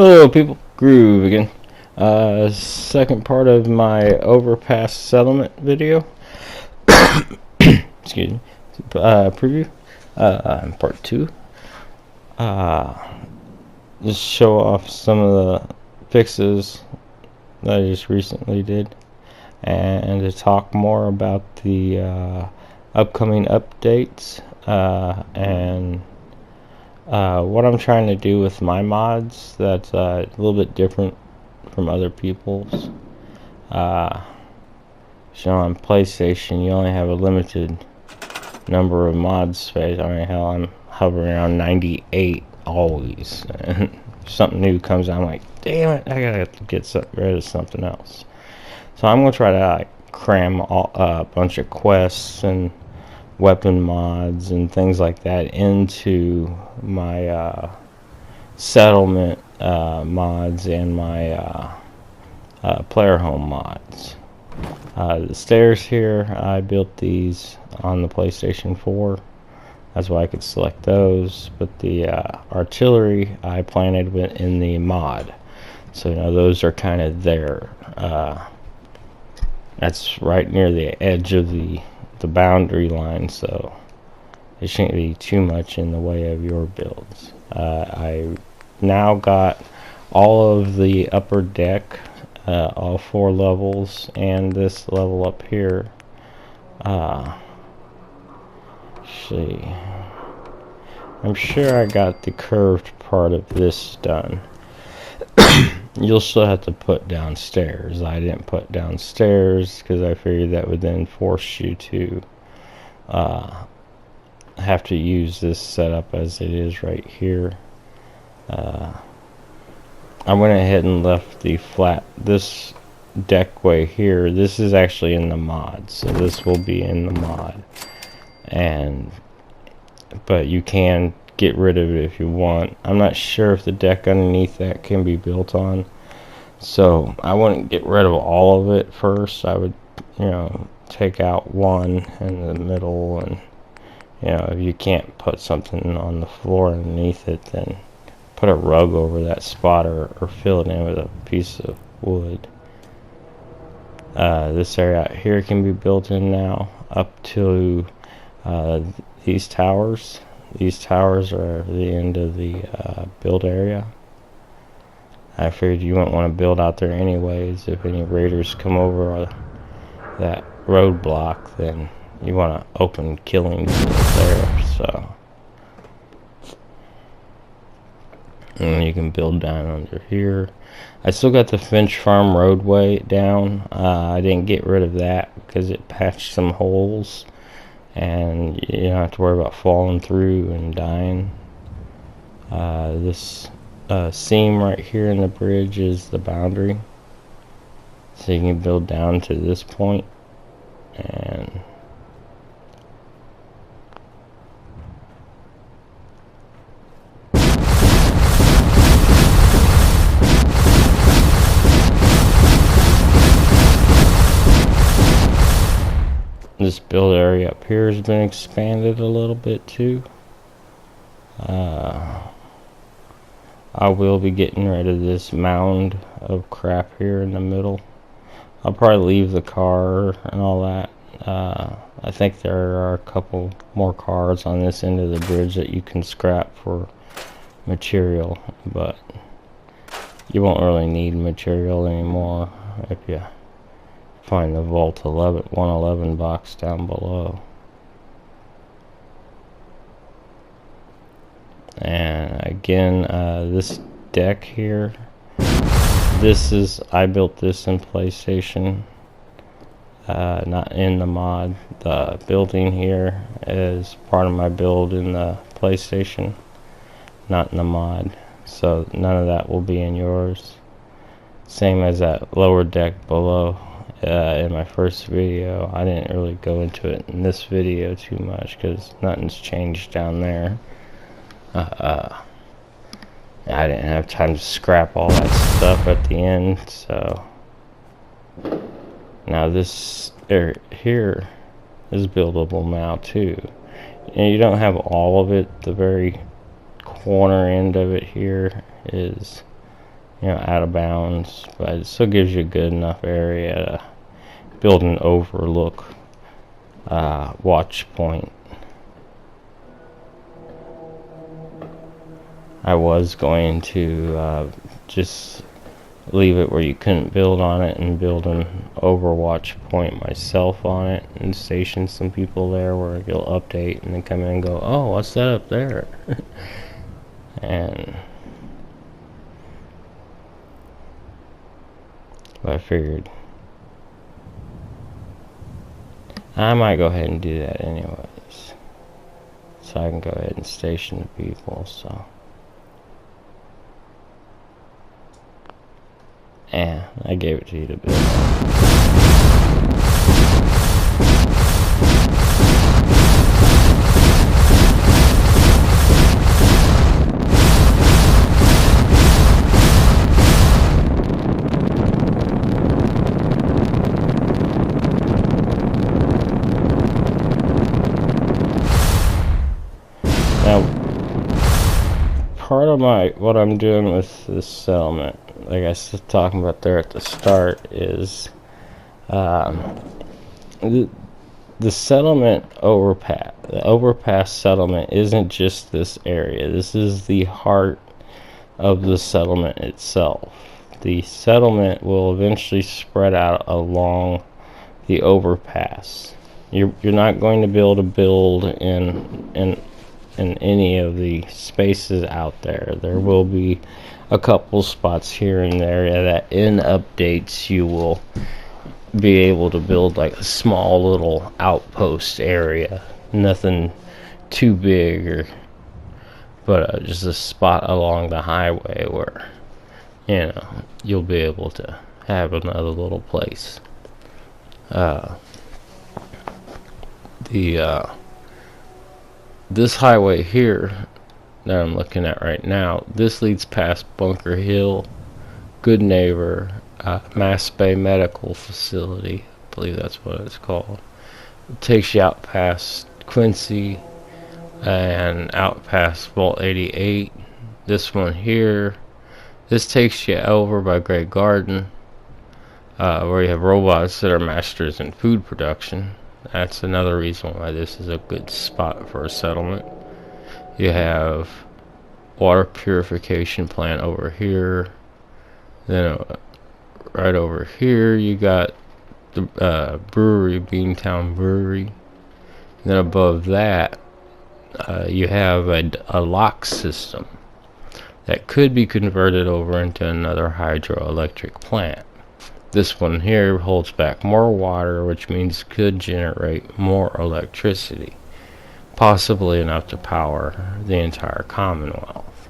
Hello people, Groove again. Second part of my Overpass settlement video. Excuse me. Preview. Part 2. Just show off some of the fixes that I just recently did, and to talk more about the upcoming updates and what I'm trying to do with my mods that's a little bit different from other people's. So on PlayStation, you only have a limited number of mod space. I mean, hell, I'm hovering around 98 always. And if something new comes out, I'm like, damn it, I gotta get rid of something else. So I'm gonna try to cram a bunch of quests and weapon mods and things like that into my settlement mods and my player home mods. The stairs here, I built these on the PlayStation 4. That's why I could select those. But the artillery I planted in the mod. So those are kind of there. That's right near the edge of the boundary line, so it shouldn't be too much in the way of your builds. I now got all of the upper deck, all 4 levels, and this level up here. See, I'm sure I got the curved part of this done. You'll still have to put down stairs. I didn't put down stairs because I figured that would then force you to have to use this setup as it is right here. I went ahead and left the this deckway here. This is actually in the mod, so this will be in the mod. But you can get rid of it if you want. I'm not sure if the deck underneath that can be built on, so I wouldn't get rid of all of it first. I would take out one in the middle, and if you can't put something on the floor underneath it, then put a rug over that spot or fill it in with a piece of wood. This area out here can be built in now up to these towers. These towers are the end of the build area. I figured you wouldn't want to build out there anyways. If any raiders come over that roadblock, then you want to open killings there. So, and you can build down under here. I still got the Finch Farm roadway down. I didn't get rid of that because it patched some holes, and you don't have to worry about falling through and dying. This seam right here in the bridge is the boundary, so you can build down to this point, and this build area up here has been expanded a little bit too. I will be getting rid of this mound of crap here in the middle. I'll probably leave the car and all that. I think there are a couple more cars on this end of the bridge that you can scrap for material, but you won't really need material anymore if you find the Vault 111 box down below. And again, this deck here, I built this in PlayStation, not in the mod. The building here is part of my build in the PlayStation, not in the mod, so none of that will be in yours. Same as that lower deck below. In my first video, I didn't really go into it in this video too much because nothing's changed down there. I didn't have time to scrap all that stuff at the end, so now this area here is buildable now too. And you don't have all of it. The very corner end of it here is out of bounds, but it still gives you a good enough area to build an overlook watch point. I was going to just leave it where you couldn't build on it and build an overwatch point myself on it and station some people there where you'll update and then come in and go, oh, what's that up there? And I figured I might go ahead and do that anyways, so I can go ahead and station the people. So yeah, I gave it to you to build. Now, part of what I'm doing with this settlement, like I was talking about there at the start, is the settlement overpass. The overpass settlement isn't just this area. This is the heart of the settlement itself. The settlement will eventually spread out along the overpass. You're not going to be able to build in any of the spaces out there. There will be a couple spots here and there that in updates you will be able to build like a small little outpost area. Nothing too big, but just a spot along the highway where you'll be able to have another little place. This highway here that I'm looking at right now, this leads past Bunker Hill, Good Neighbor, Mass Bay Medical Facility, I believe that's what it's called. It takes you out past Quincy and out past Vault 88. This one here, this takes you over by Great Garden, where you have robots that are masters in food production. That's another reason why this is a good spot for a settlement. You have water purification plant over here. Then right over here you got the brewery, Beantown Brewery. Then above that you have a lock system that could be converted over into another hydroelectric plant. This one here holds back more water, which means could generate more electricity, possibly enough to power the entire Commonwealth.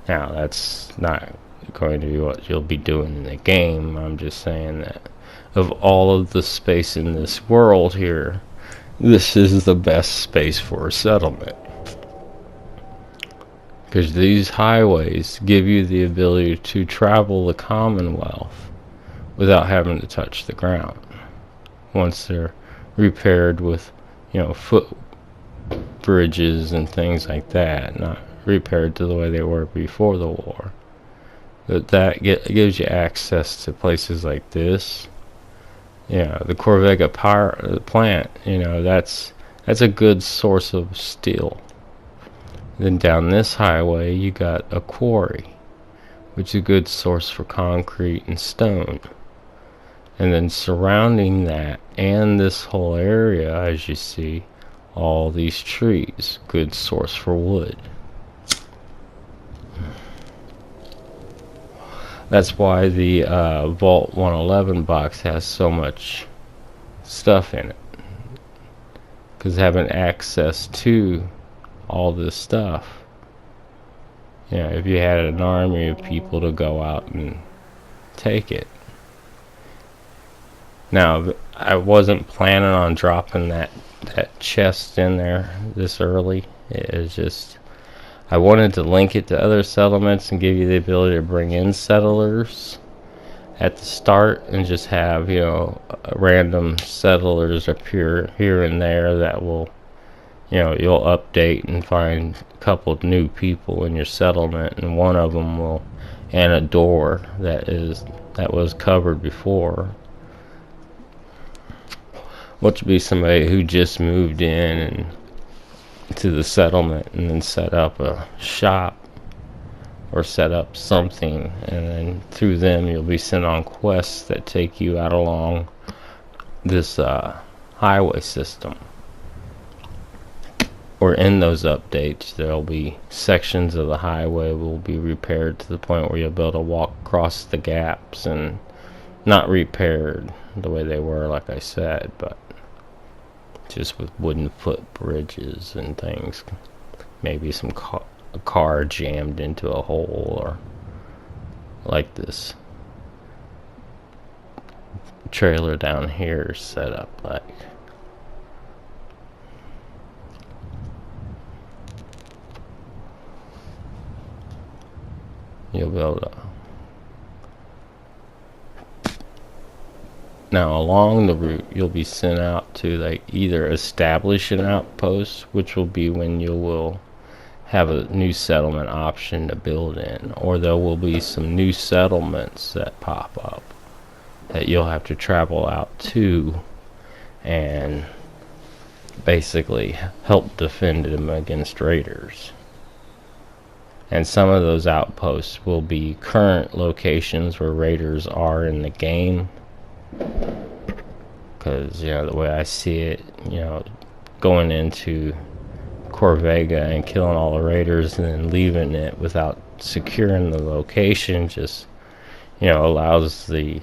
Now, that's not going to be what you'll be doing in the game. I'm just saying that of all of the space in this world here, this is the best space for a settlement. Because these highways give you the ability to travel the Commonwealth without having to touch the ground. Once they're repaired with, foot bridges and things like that, not repaired to the way they were before the war. But that gives you access to places like this. The Corvega power plant, that's a good source of steel. Then down this highway you got a quarry, which is a good source for concrete and stone. And then surrounding that and this whole area, as you see, all these trees, good source for wood. That's why the Vault 111 box has so much stuff in it, because having access to all this stuff, if you had an army of people to go out and take it. Now, I wasn't planning on dropping that chest in there this early. It was just, I wanted to link it to other settlements and give you the ability to bring in settlers at the start and just have, random settlers appear here and there that will, you'll update and find a couple of new people in your settlement, and one of them will and a door that was covered before, which would be somebody who just moved in and to the settlement and then set up a shop or set up something, and then through them you'll be sent on quests that take you out along this highway system. Or in those updates there'll be sections of the highway will be repaired to the point where you'll be able to walk across the gaps, and not repaired the way they were, like I said, but just with wooden footbridges and things. Maybe a car jammed into a hole, or like this trailer down here set up like. You'll be able to. Now along the route you'll be sent out to like either establish an outpost, which will be when you will have a new settlement option to build in, or there will be some new settlements that pop up that you'll have to travel out to and basically help defend them against raiders. And some of those outposts will be current locations where raiders are in the game, because the way I see it, going into Corvega and killing all the raiders and then leaving it without securing the location just allows the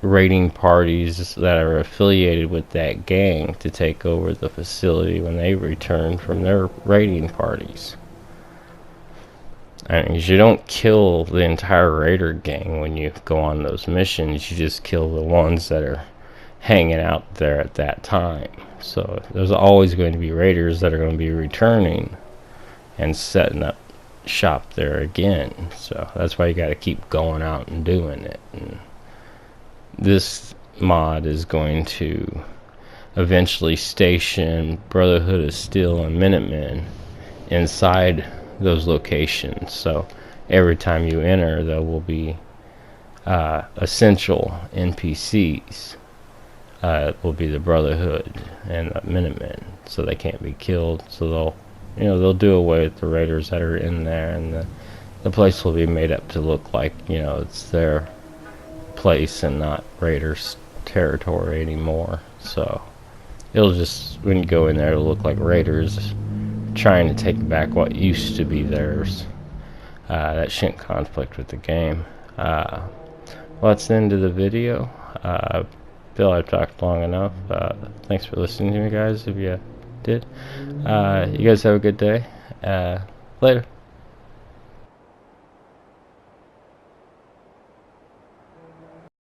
raiding parties that are affiliated with that gang to take over the facility when they return from their raiding parties. And you don't kill the entire raider gang when you go on those missions. You just kill the ones that are hanging out there at that time. So there's always going to be raiders that are going to be returning and setting up shop there again. So that's why you got to keep going out and doing it. And this mod is going to eventually station Brotherhood of Steel and Minutemen inside those locations. So every time you enter, there will be essential NPCs. It will be the Brotherhood and the Minutemen, so they can't be killed. So they'll do away with the raiders that are in there, and the place will be made up to look like it's their place and not raiders' territory anymore. So it'll just, when you go in there, it'll look like raiders trying to take back what used to be theirs. That shouldn't conflict with the game. Well, that's the end of the video. I feel I've talked long enough. Thanks for listening to me, guys, if you did. You guys have a good day. Later.